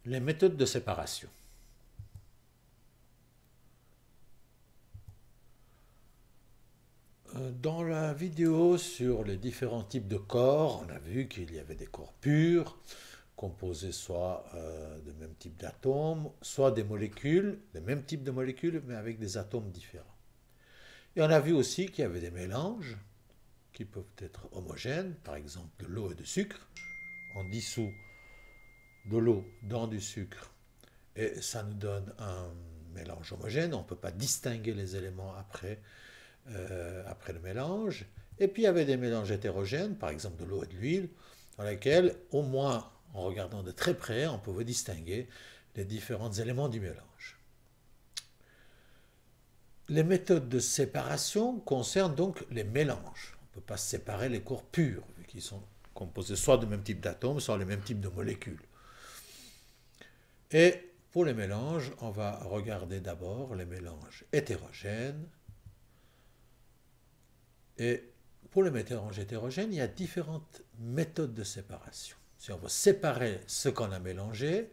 Les méthodes de séparation. Dans la vidéo sur les différents types de corps, on a vu qu'il y avait des corps purs, composés soit de même type d'atomes, soit des molécules, le même type de molécules, mais avec des atomes différents. Et on a vu aussi qu'il y avait des mélanges qui peuvent être homogènes, par exemple de l'eau et de sucre. On dissout de l'eau dans du sucre et ça nous donne un mélange homogène. On ne peut pas distinguer les éléments après le mélange. Et puis il y avait des mélanges hétérogènes, par exemple de l'eau et de l'huile, dans lesquels, au moins en regardant de très près, on pouvait distinguer les différents éléments du mélange. Les méthodes de séparation concernent donc les mélanges. On ne peut pas séparer les corps purs, vu qu'ils sont composés soit du même type d'atomes, soit les mêmes types de molécules. Et pour les mélanges, on va regarder d'abord les mélanges hétérogènes. Et pour les mélanges hétérogènes, il y a différentes méthodes de séparation. Si on veut séparer ce qu'on a mélangé,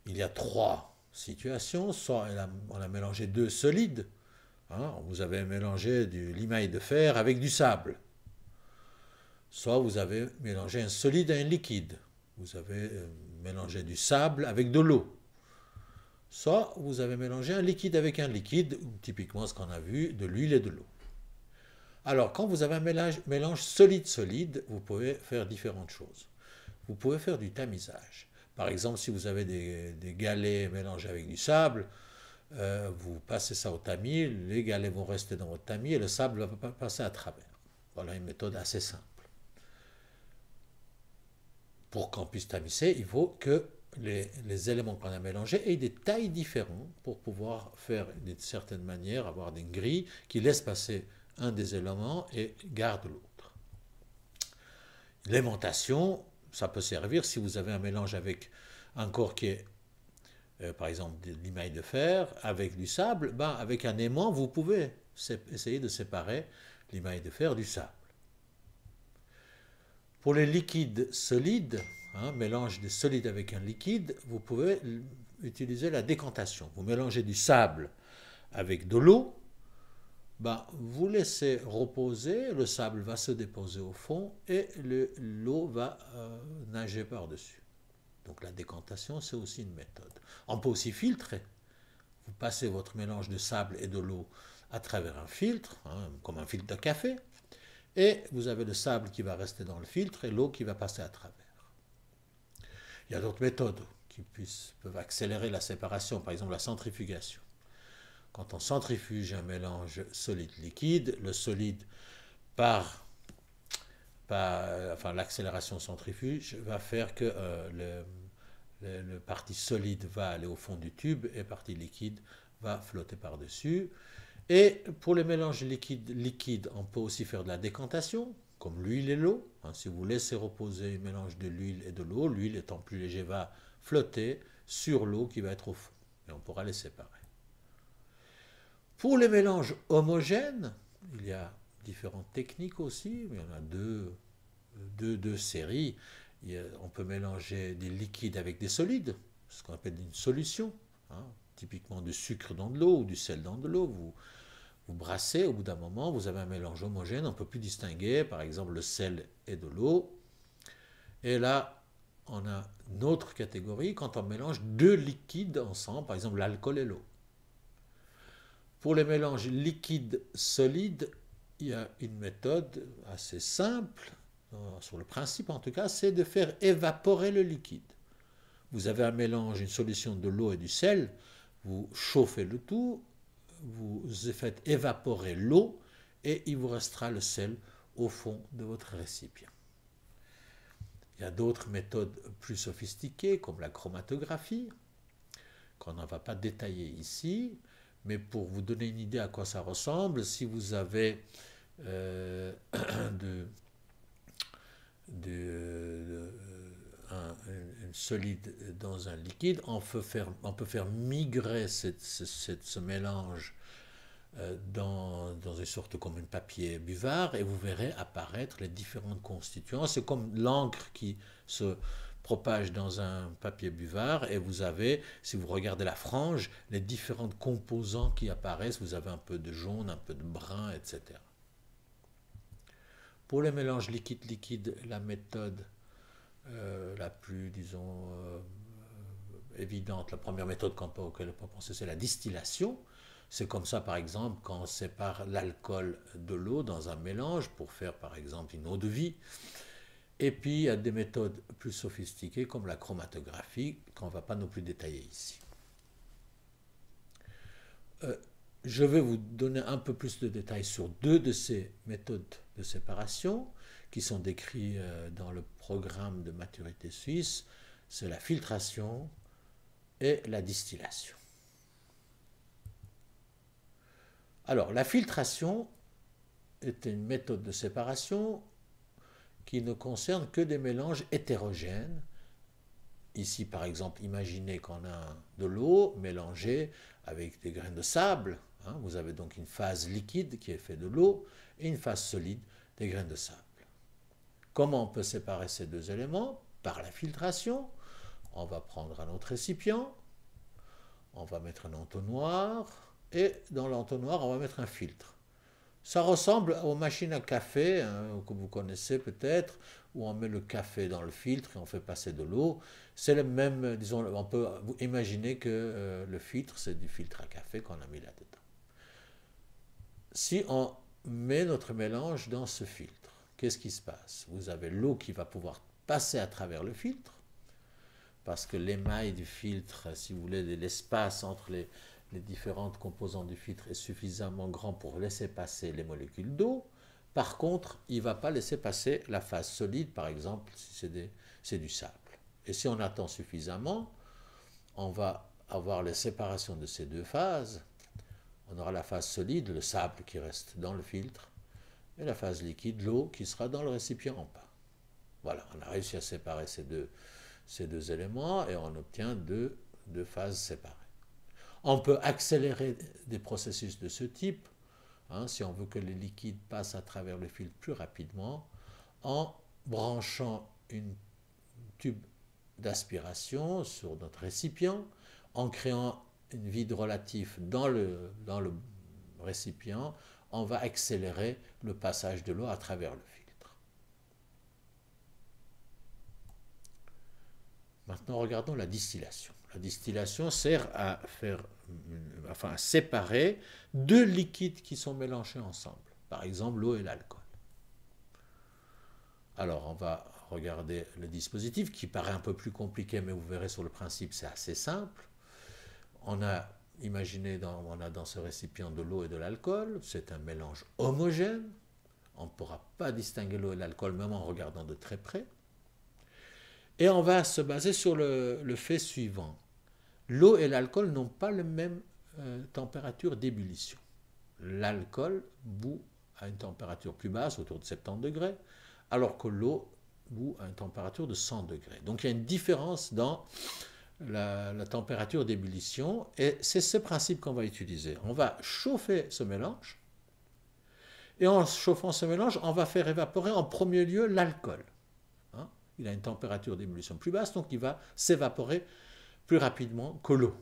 il y a trois situations. Soit on a mélangé deux solides. Vous avez mélangé du limaille de fer avec du sable. Soit vous avez mélangé un solide à un liquide. Vous avez mélangé du sable avec de l'eau. Soit vous avez mélangé un liquide avec un liquide, typiquement ce qu'on a vu, de l'huile et de l'eau. Alors, quand vous avez un mélange solide-solide, vous pouvez faire différentes choses. Vous pouvez faire du tamisage. Par exemple, si vous avez des galets mélangés avec du sable, vous passez ça au tamis, les galets vont rester dans votre tamis et le sable va passer à travers. Voilà une méthode assez simple. Pour qu'on puisse tamiser, il faut que les éléments qu'on a mélangés aient des tailles différentes pour pouvoir faire d'une certaine manière, avoir des grilles qui laissent passer un des éléments et garde l'autre. L'aimantation, ça peut servir si vous avez un mélange avec un corps qui est, par exemple, de limaille de fer, avec du sable, avec un aimant, vous pouvez essayer de séparer l'émail de fer du sable. Pour les liquides solides, mélange de solide avec un liquide, vous pouvez utiliser la décantation. Vous mélangez du sable avec de l'eau, vous laissez reposer, le sable va se déposer au fond et l'eau va nager par-dessus. Donc la décantation, c'est aussi une méthode. On peut aussi filtrer. Vous passez votre mélange de sable et de l'eau à travers un filtre, comme un filtre de café, et vous avez le sable qui va rester dans le filtre et l'eau qui va passer à travers. Il y a d'autres méthodes qui peuvent accélérer la séparation, par exemple la centrifugation. Quand on centrifuge un mélange solide-liquide, le solide l'accélération centrifuge va faire que le partie solide va aller au fond du tube et la partie liquide va flotter par-dessus. Et pour les mélanges liquides, on peut aussi faire de la décantation, comme l'huile et l'eau. Si vous laissez reposer un mélange de l'huile et de l'eau, l'huile étant plus léger va flotter sur l'eau qui va être au fond. Et on pourra les séparer. Pour les mélanges homogènes, il y a différentes techniques aussi. Il y en a deux séries. On peut mélanger des liquides avec des solides, ce qu'on appelle une solution. Typiquement du sucre dans de l'eau ou du sel dans de l'eau. Vous brassez, au bout d'un moment, vous avez un mélange homogène, on ne peut plus distinguer, par exemple, le sel et de l'eau. Et là, on a une autre catégorie quand on mélange deux liquides ensemble, par exemple l'alcool et l'eau. Pour les mélanges liquides-solides, il y a une méthode assez simple, sur le principe en tout cas, c'est de faire évaporer le liquide. Vous avez un mélange, une solution de l'eau et du sel, vous chauffez le tout, vous faites évaporer l'eau et il vous restera le sel au fond de votre récipient. Il y a d'autres méthodes plus sophistiquées comme la chromatographie, qu'on ne va pas détailler ici, mais pour vous donner une idée à quoi ça ressemble, si vous avez un solide dans un liquide, on peut faire migrer ce mélange dans une sorte comme un papier buvard et vous verrez apparaître les différents constituants. C'est comme l'encre qui se propage dans un papier buvard et vous avez, si vous regardez la frange, les différents composants qui apparaissent. Vous avez un peu de jaune, un peu de brun, etc. Pour les mélanges liquide-liquide, la méthode la plus, disons, évidente, la première méthode auquel on peut penser, c'est la distillation. C'est comme ça, par exemple, quand on sépare l'alcool de l'eau dans un mélange pour faire, par exemple, une eau de vie. Et puis, il y a des méthodes plus sophistiquées comme la chromatographie, qu'on ne va pas non plus détailler ici. Je vais vous donner un peu plus de détails sur deux de ces méthodes de séparation qui sont décrites dans le programme de maturité suisse. C'est la filtration et la distillation. Alors, la filtration est une méthode de séparation qui ne concerne que des mélanges hétérogènes. Ici, par exemple, imaginez qu'on a de l'eau mélangée avec des grains de sable. Vous avez donc une phase liquide qui est faite de l'eau et une phase solide des grains de sable. Comment on peut séparer ces deux éléments? Par la filtration. On va prendre un autre récipient, on va mettre un entonnoir, et dans l'entonnoir, on va mettre un filtre. Ça ressemble aux machines à café, que vous connaissez peut-être, où on met le café dans le filtre et on fait passer de l'eau. C'est le même, disons, on peut imaginer que le filtre, c'est du filtre à café qu'on a mis là-dedans. Si on met notre mélange dans ce filtre, qu'est-ce qui se passe? Vous avez l'eau qui va pouvoir passer à travers le filtre, parce que l'émail du filtre, si vous voulez, l'espace entre les différentes composantes du filtre est suffisamment grand pour laisser passer les molécules d'eau. Par contre, il ne va pas laisser passer la phase solide, par exemple, si c'est du sable. Et si on attend suffisamment, on va avoir les séparations de ces deux phases. On aura la phase solide, le sable qui reste dans le filtre, et la phase liquide, l'eau qui sera dans le récipient en pain. Voilà, on a réussi à séparer ces deux éléments et on obtient deux phases séparées. On peut accélérer des processus de ce type, si on veut que les liquides passent à travers le filtre plus rapidement, en branchant une tube d'aspiration sur notre récipient, en créant une vide relatif dans le récipient, on va accélérer le passage de l'eau à travers le filtre. Maintenant, regardons la distillation. La distillation sert à séparer deux liquides qui sont mélangés ensemble. Par exemple, l'eau et l'alcool. Alors, on va regarder le dispositif qui paraît un peu plus compliqué, mais vous verrez sur le principe, c'est assez simple. On a imaginé, on a dans ce récipient de l'eau et de l'alcool. C'est un mélange homogène. On ne pourra pas distinguer l'eau et l'alcool, même en regardant de très près. Et on va se baser sur le fait suivant. L'eau et l'alcool n'ont pas la même température d'ébullition. L'alcool bout à une température plus basse, autour de 70 degrés, alors que l'eau bout à une température de 100 degrés. Donc il y a une différence dans la température d'ébullition, et c'est ce principe qu'on va utiliser. On va chauffer ce mélange, et en chauffant ce mélange, on va faire évaporer en premier lieu l'alcool. Il a une température d'ébullition plus basse, donc il va s'évaporer plus rapidement que l'eau.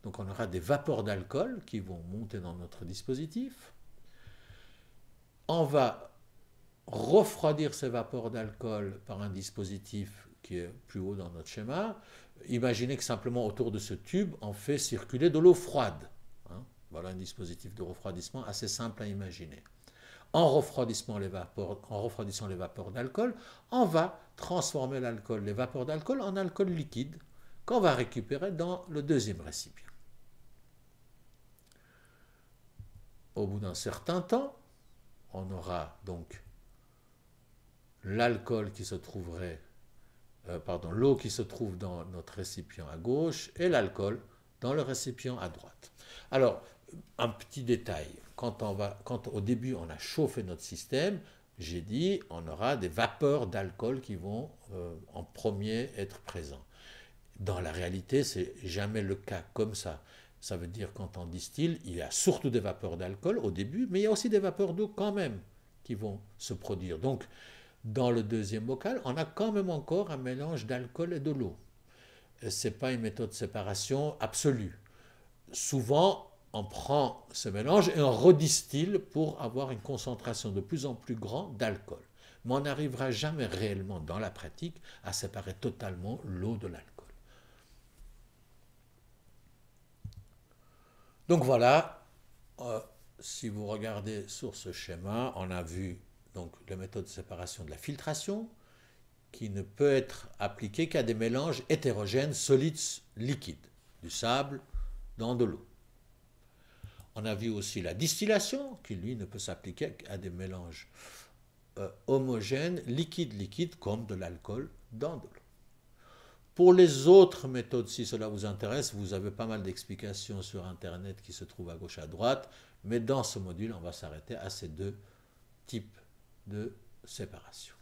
Donc on aura des vapeurs d'alcool qui vont monter dans notre dispositif. On va refroidir ces vapeurs d'alcool par un dispositif qui est plus haut dans notre schéma. Imaginez que simplement autour de ce tube, on fait circuler de l'eau froide. Voilà un dispositif de refroidissement assez simple à imaginer. En refroidissant les vapeurs d'alcool, on va transformer les vapeurs d'alcool en alcool liquide qu'on va récupérer dans le deuxième récipient. Au bout d'un certain temps, on aura donc l'alcool qui se trouverait, l'eau qui se trouve dans notre récipient à gauche et l'alcool dans le récipient à droite. Alors, un petit détail. Quand au début on a chauffé notre système, j'ai dit on aura des vapeurs d'alcool qui vont en premier être présents. Dans la réalité, c'est jamais le cas comme ça. Ça veut dire quand on distille, il y a surtout des vapeurs d'alcool au début, mais il y a aussi des vapeurs d'eau quand même qui vont se produire. Donc Dans le deuxième bocal, on a quand même encore un mélange d'alcool et de l'eau. Ce n'est pas une méthode de séparation absolue. Souvent, on prend ce mélange et on redistille pour avoir une concentration de plus en plus grande d'alcool. Mais on n'arrivera jamais réellement dans la pratique à séparer totalement l'eau de l'alcool. Donc voilà, si vous regardez sur ce schéma, on a vu donc la méthode de séparation de la filtration qui ne peut être appliquée qu'à des mélanges hétérogènes solides-liquides, du sable dans de l'eau. On a vu aussi la distillation qui, lui, ne peut s'appliquer qu'à des mélanges homogènes, liquide-liquide, comme de l'alcool dans de l'eau. Pour les autres méthodes, si cela vous intéresse, vous avez pas mal d'explications sur Internet qui se trouvent à gauche à droite, mais dans ce module, on va s'arrêter à ces deux types de séparation.